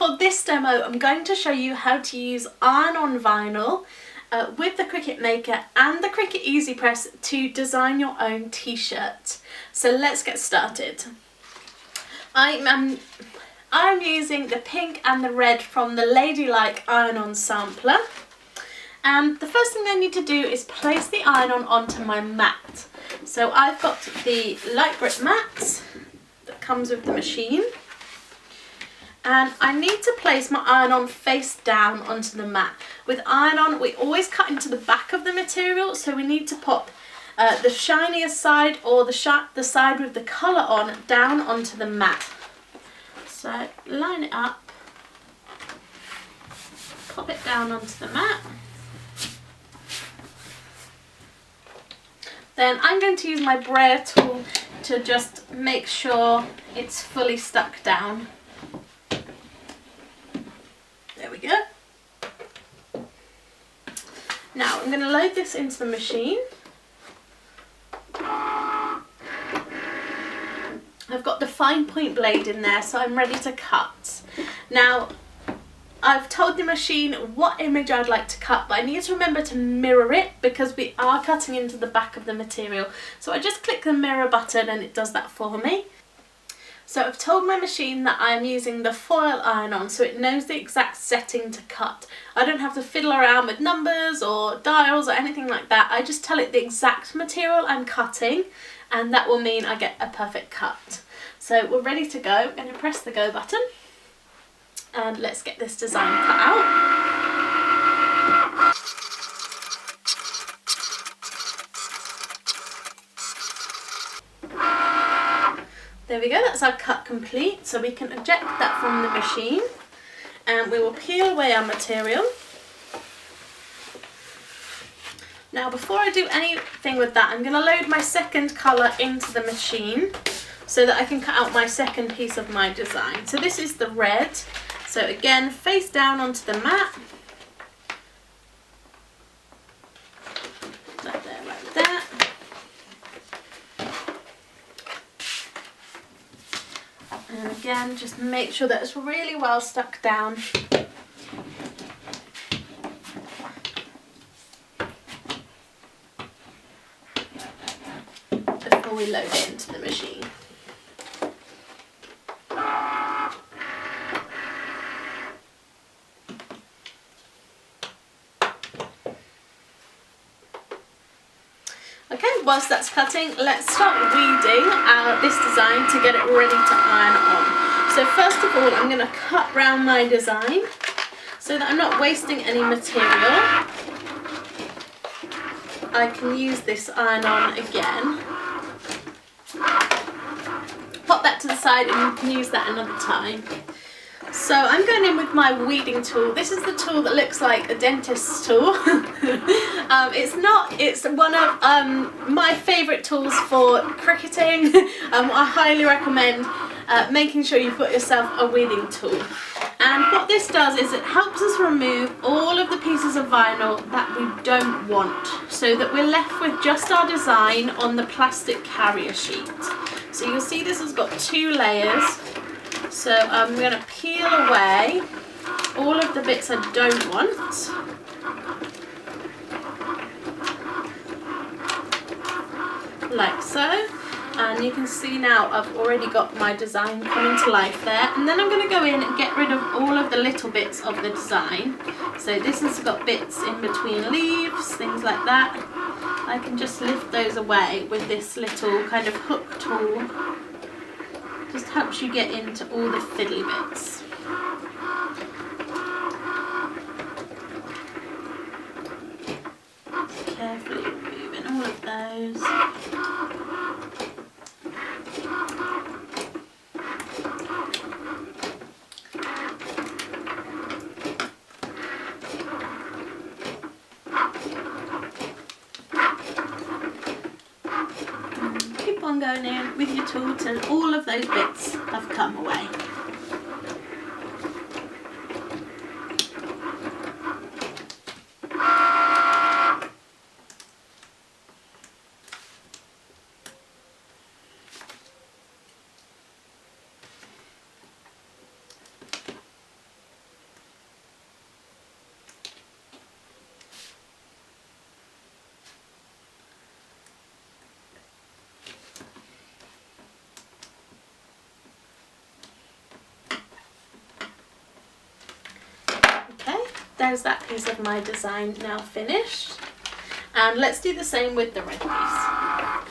For this demo, I'm going to show you how to use iron-on vinyl with the Cricut Maker and the Cricut Easy Press to design your own t-shirt. So let's get started. I'm using the pink and the red from the Ladylike iron-on sampler. And the first thing I need to do is place the iron-on onto my mat. So I've got the light grip mat that comes with the machine. And I need to place my iron-on face down onto the mat. With iron-on, we always cut into the back of the material, so we need to pop the shinier side or the side with the colour on down onto the mat. So line it up, pop it down onto the mat. Then I'm going to use my brayer tool to just make sure it's fully stuck down. There we go. Now I'm going to load this into the machine. I've got the fine point blade in there, so I'm ready to cut. Now I've told the machine what image I'd like to cut, but I need to remember to mirror it because we are cutting into the back of the material. So I just click the mirror button and it does that for me. So I've told my machine that I'm using the foil iron-on, so it knows the exact setting to cut. I don't have to fiddle around with numbers or dials or anything like that. I just tell it the exact material I'm cutting, and that will mean I get a perfect cut. So we're ready to go. I'm going to press the go button and let's get this design cut out. There we go, that's our cut complete, so we can eject that from the machine and we will peel away our material. Now before I do anything with that, I'm going to load my second colour into the machine so that I can cut out my second piece of my design. So this is the red, so again face down onto the mat. Like that. And again, just make sure that it's really well stuck down. Before we load it into the machine. Okay, whilst that's cutting, let's start weeding this design to get it ready to iron on. So first of all, I'm going to cut round my design so that I'm not wasting any material. I can use this iron on again. Pop that to the side and you can use that another time. So I'm going in with my weeding tool. This is the tool that looks like a dentist's tool. It's one of my favourite tools for cricketing. I highly recommend making sure you put yourself a weeding tool. And what this does is it helps us remove all of the pieces of vinyl that we don't want, so that we're left with just our design on the plastic carrier sheet. So you'll see this has got two layers. So I'm going to peel away all of the bits I don't want. Like so. And you can see now I've already got my design coming to life there. And then I'm going to go in and get rid of all of the little bits of the design. So this has got bits in between leaves, things like that. I can just lift those away with this little kind of hook tool. Just helps you get into all the fiddly bits. Carefully removing all of those. Keep on going in with your tool till all of those bits have come away. there's that piece of my design now finished. And let's do the same with the red piece. I'm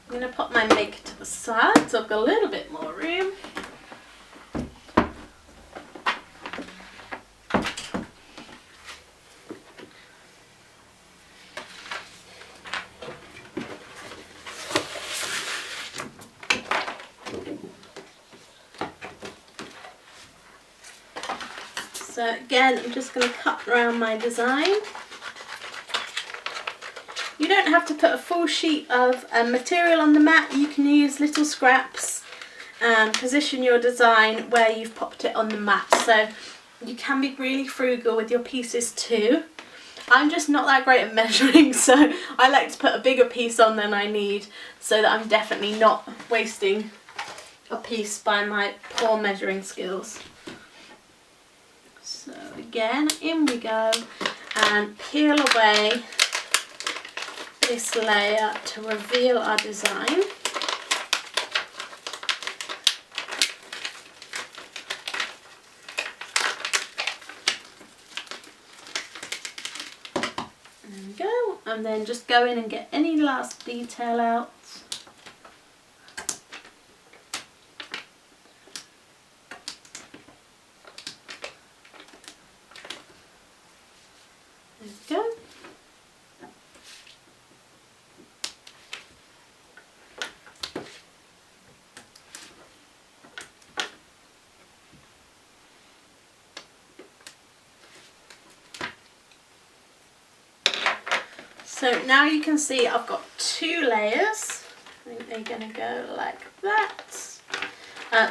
going to put my maker to the side so I've got a little bit more room. So again, I'm just going to cut around my design. You don't have to put a full sheet of material on the mat. You can use little scraps and position your design where you've popped it on the mat. So you can be really frugal with your pieces too. I'm just not that great at measuring, so I like to put a bigger piece on than I need so that I'm definitely not wasting a piece by my poor measuring skills. So again, in we go, and peel away this layer to reveal our design. There we go, and then just go in and get any last detail out. There we go. So now you can see I've got 2 layers. I think they're going to go like that.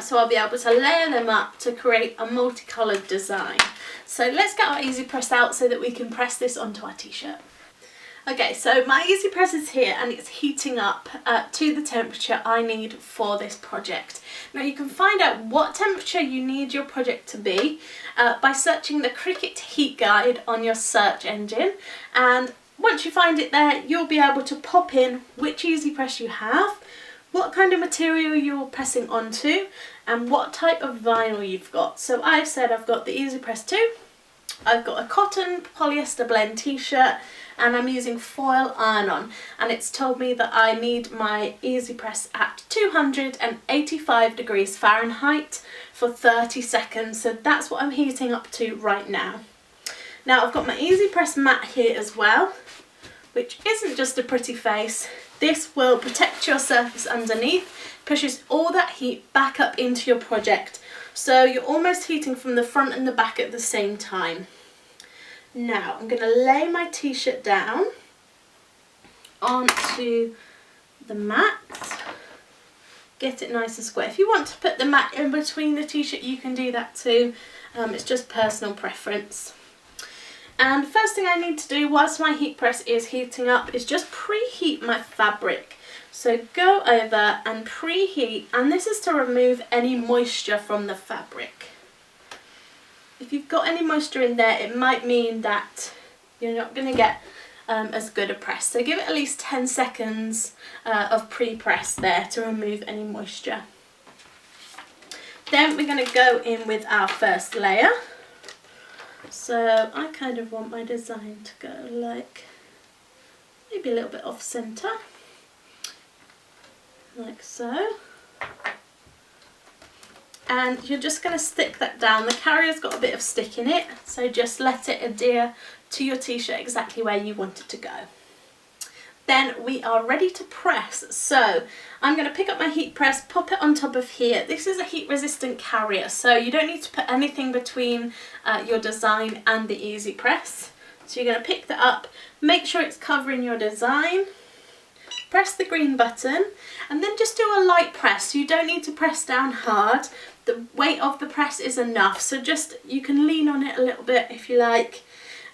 So I'll be able to layer them up to create a multicoloured design. So let's get our Easy Press out so that we can press this onto our t-shirt. Okay, so my Easy Press is here and it's heating up to the temperature I need for this project. Now you can find out what temperature you need your project to be by searching the Cricut heat guide on your search engine, and once you find it there, you'll be able to pop in which Easy Press you have, what kind of material you're pressing onto, and what type of vinyl you've got. So I've said I've got the Easy Press 2, I've got a cotton polyester blend t-shirt, and I'm using foil iron-on, and it's told me that I need my Easy Press at 285 degrees Fahrenheit for 30 seconds, so that's what I'm heating up to right now. Now I've got my Easy Press mat here as well, which isn't just a pretty face. This will protect your surface underneath, pushes all that heat back up into your project, so you're almost heating from the front and the back at the same time. Now I'm going to lay my t-shirt down onto the mat, get it nice and square. If you want to put the mat in between the t-shirt, you can do that too. It's just personal preference. And the first thing I need to do whilst my heat press is heating up is just preheat my fabric. So go over and preheat, and this is to remove any moisture from the fabric. If you've got any moisture in there, it might mean that you're not going to get as good a press. So give it at least 10 seconds of pre-press there to remove any moisture. Then we're going to go in with our first layer. So I kind of want my design to go like maybe a little bit off centre, like so. And you're just going to stick that down. The carrier's got a bit of stick in it, so just let it adhere to your t-shirt exactly where you want it to go. Then we are ready to press. So I'm going to pick up my heat press, pop it on top of here. This is a heat resistant carrier, so you don't need to put anything between your design and the Easy Press. So you're going to pick that up, make sure it's covering your design, press the green button, and then just do a light press. You don't need to press down hard. The weight of the press is enough, so just you can lean on it a little bit if you like,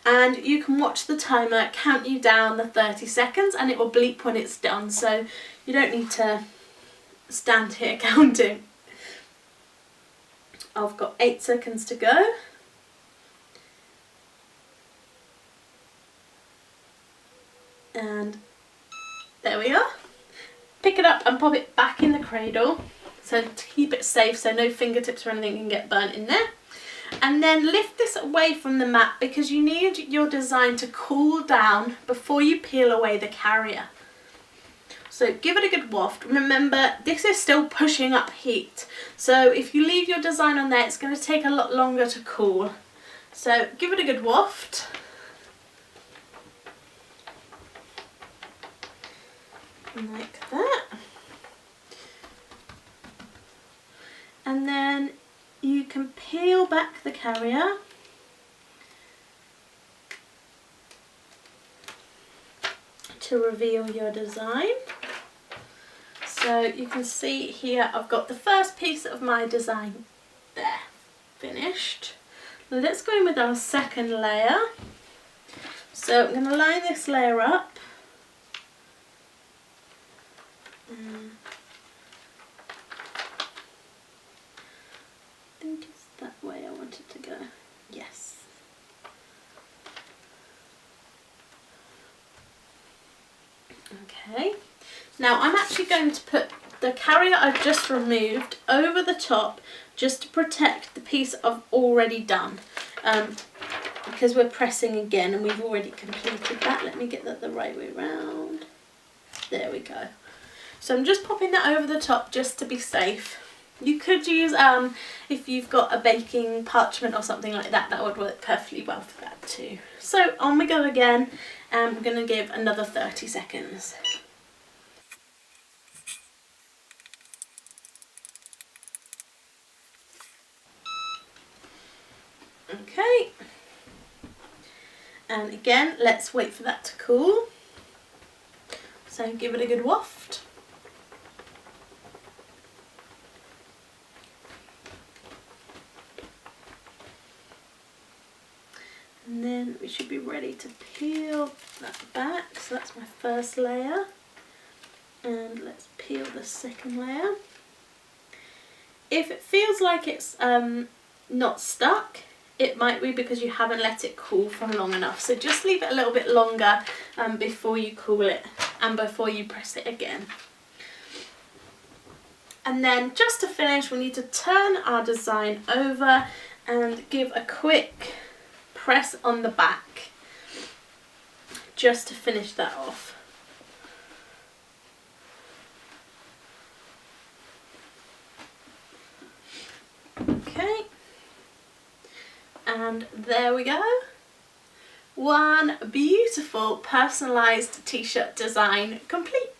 and you can watch the timer count you down the 30 seconds and it will bleep when it's done, so you don't need to stand here counting. I've got 8 seconds to go. And there we are. Pick it up and pop it back in the cradle, so to keep it safe so no fingertips or anything can get burnt in there. And then lift this away from the mat because you need your design to cool down before you peel away the carrier. So give it a good waft. Remember, this is still pushing up heat. So if you leave your design on there, it's going to take a lot longer to cool. So give it a good waft. Like that. And then you can peel back the carrier. To reveal your design. So you can see here I've got the first piece of my design there, finished. Now let's go in with our second layer. So I'm going to line this layer up. I think it's that way I want it to go. Yes. Okay, now I'm actually going to put the carrier I've just removed over the top just to protect the piece I've already done, because we're pressing again and we've already completed that. Let me get that the right way round. There we go. So I'm just popping that over the top just to be safe. You could use, if you've got a baking parchment or something like that, that would work perfectly well for that too. So on we go again, and we're going to give another 30 seconds. Okay, and again, let's wait for that to cool. So give it a good waft. And then we should be ready to peel that back. So that's my first layer. And let's peel the second layer. If it feels like it's not stuck, it might be because you haven't let it cool for long enough. So just leave it a little bit longer before you cool it and before you press it again. And then just to finish, we need to turn our design over and give a quick press on the back just to finish that off. Okay, and there we go. One beautiful personalised t-shirt design complete.